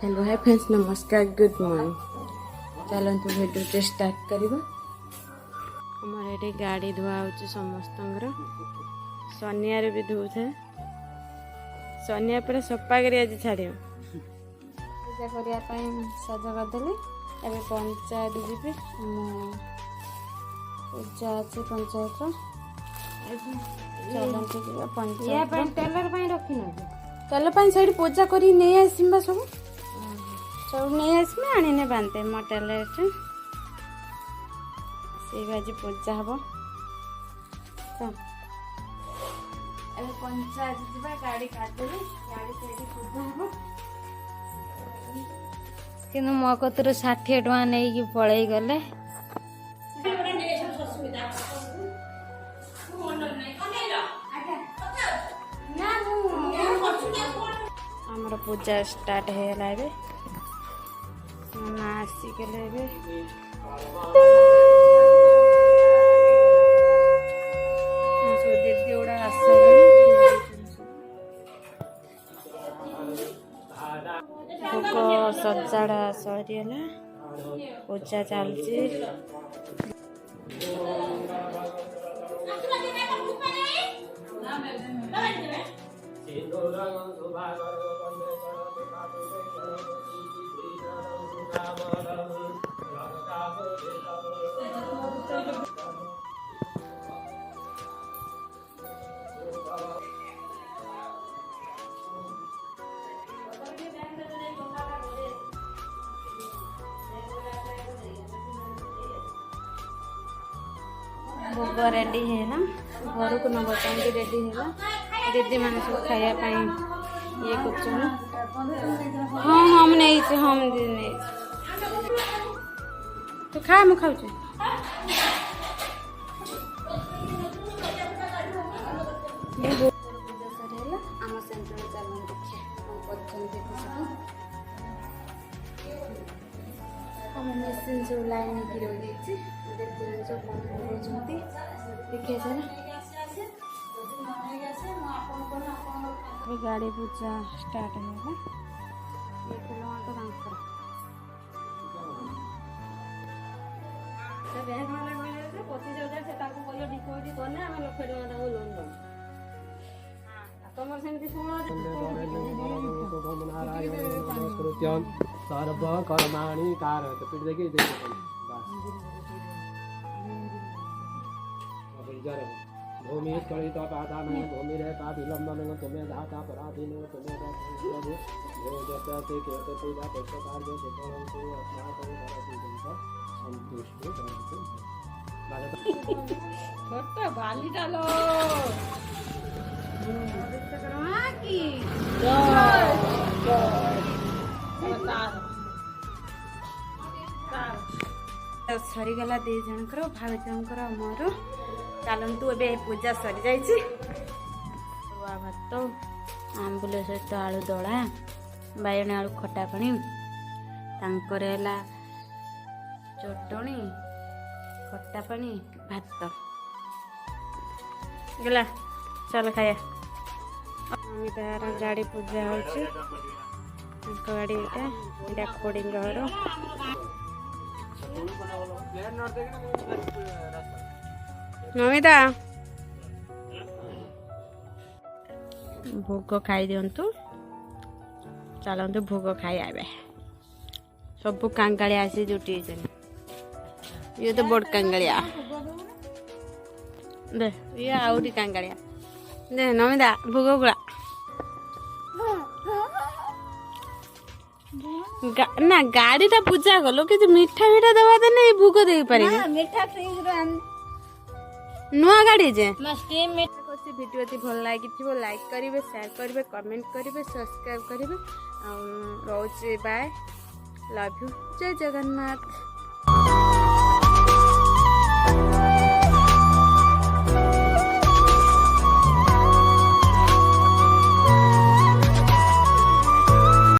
Hello hi friends, नमस्कार, good morning. चलते video start करवा। हमारे ये गाड़ी धुआ हो समस्त शनिवार भी धोथे। शनिवार पर सफा कर आज छाड़ पूजा करने सज करदेली। एवं पंचायत जी पूजा अच्छे पंचायत चलते पंचायत तेल से पूजा कर नहीं आसवा सब नहीं आसमे आने बांधे मटेल से आज पूजा हम पंचायत जा गाड़ी काटदेली गाड़ी से पूजा हम कि मो कतर 60 टका नहीं पलि गले आमर पूजा स्टार्ट है ना आसिकले दीदी गुड़ा आस भोग सजाड़ा सरीगला पूजा चलती। भोग रेडी है ना, घर को नब रेडी है। दीदी मान सब खायापी ये कर। हाँ हम नहीं हम नहीं तो खा मुझे खाऊ मेसीन सब लाइन की रही सब देखिए गाड़ी पूजा स्टार्ट है। सर्वकर्माणि कारयत पिट देखिए भूमि कलित पादान भूमि रे पादिलंबन तुम्हें दाता पराधीन तुम्हें भोजते केते पूजा पेट कार्य सुपरंतु अस्माकं करति संतुष्ट करतु छोटा बाली डालो की सरीगला दी जनकर भाउजर मोर। चलतु ए पूजा सरी जाइए। भात आंबुल सहित आलू दला बैगण आलू खटा पानी है चटणी खटा पानी भात गला। चल खाया अमितार गाड़ी पूजा हो गाड़ी यहाँ कोडिंग घर नमिता भोग खाई दिंतु। चलतु भोग खाई आवे सब कांगाड़िया आसी जुटी ये तो बड़ कांगाड़िया दे ये आउरी कांगाड़िया दे नमिता भोग गुड़ा ना गाड़ी टा पूजा कलो कि मीठा मीठा दवा दे नहीं भोग दे पारे मीठा फ्रिज रो नुआ गाड़ी जे वीडियो ती भल लागी लाइक करेंगे, शेयर करेंगे, कमेंट करेंगे, सब्सक्राइब करेंगे। रोचे बाय, लव यू, जय जगन्नाथ।